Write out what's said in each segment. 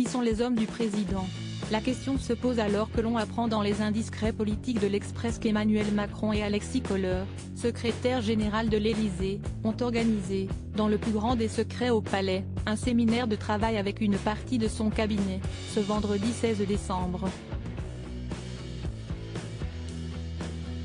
Qui sont les hommes du président? La question se pose alors que l'on apprend dans les indiscrets politiques de l'Express qu'Emmanuel Macron et Alexis Kohler, secrétaire général de l'Élysée, ont organisé, dans le plus grand des secrets au Palais, un séminaire de travail avec une partie de son cabinet, ce vendredi 16 décembre.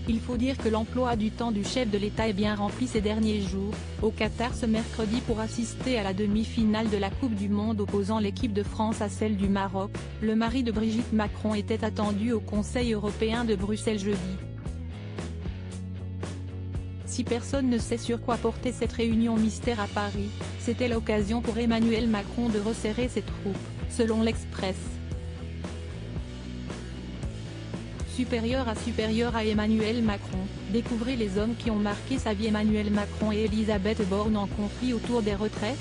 Il faut dire que l'emploi du temps du chef de l'État est bien rempli ces derniers jours, au Qatar ce mercredi pour assister à la demi-finale de la Coupe du Monde opposant l'équipe de France à celle du Maroc. Le mari de Brigitte Macron était attendu au Conseil européen de Bruxelles jeudi. Si personne ne sait sur quoi porter cette réunion mystère à Paris, c'était l'occasion pour Emmanuel Macron de resserrer ses troupes, selon l'Express. Supérieur à Emmanuel Macron, découvrez les hommes qui ont marqué sa vie. Emmanuel Macron et Elisabeth Borne en conflit autour des retraites?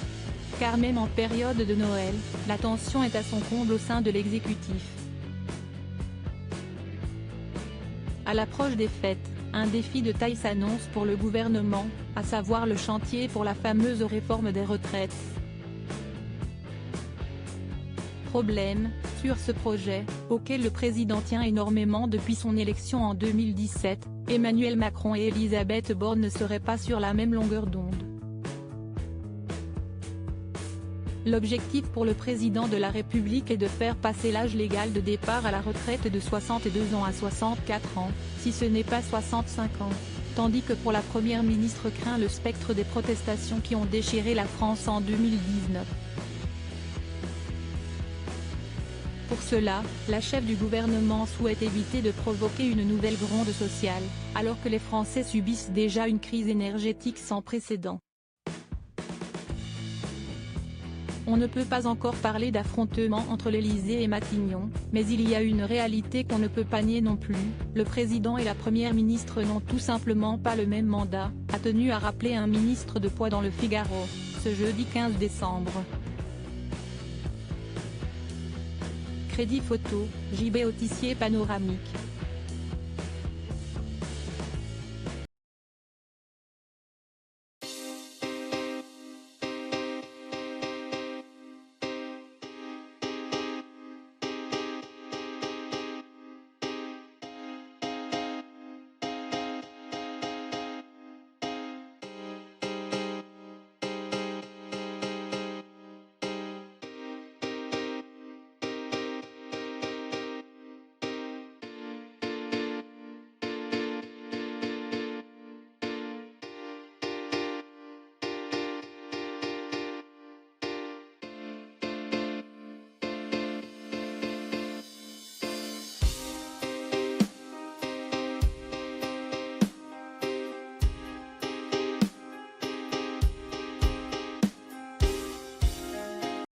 Car même en période de Noël, la tension est à son comble au sein de l'exécutif. À l'approche des fêtes, un défi de taille s'annonce pour le gouvernement, à savoir le chantier pour la fameuse réforme des retraites. Problème, sur ce projet, auquel le président tient énormément depuis son élection en 2017, Emmanuel Macron et Elisabeth Borne ne seraient pas sur la même longueur d'onde. L'objectif pour le président de la République est de faire passer l'âge légal de départ à la retraite de 62 ans à 64 ans, si ce n'est pas 65 ans, tandis que pour la première ministre craint le spectre des protestations qui ont déchiré la France en 2019. Pour cela, la chef du gouvernement souhaite éviter de provoquer une nouvelle gronde sociale, alors que les Français subissent déjà une crise énergétique sans précédent. On ne peut pas encore parler d'affrontement entre l'Élysée et Matignon, mais il y a une réalité qu'on ne peut pas nier non plus, le président et la première ministre n'ont tout simplement pas le même mandat, a tenu à rappeler un ministre de poids dans le Figaro, ce jeudi 15 décembre. Crédit photo, JB Autissier panoramique.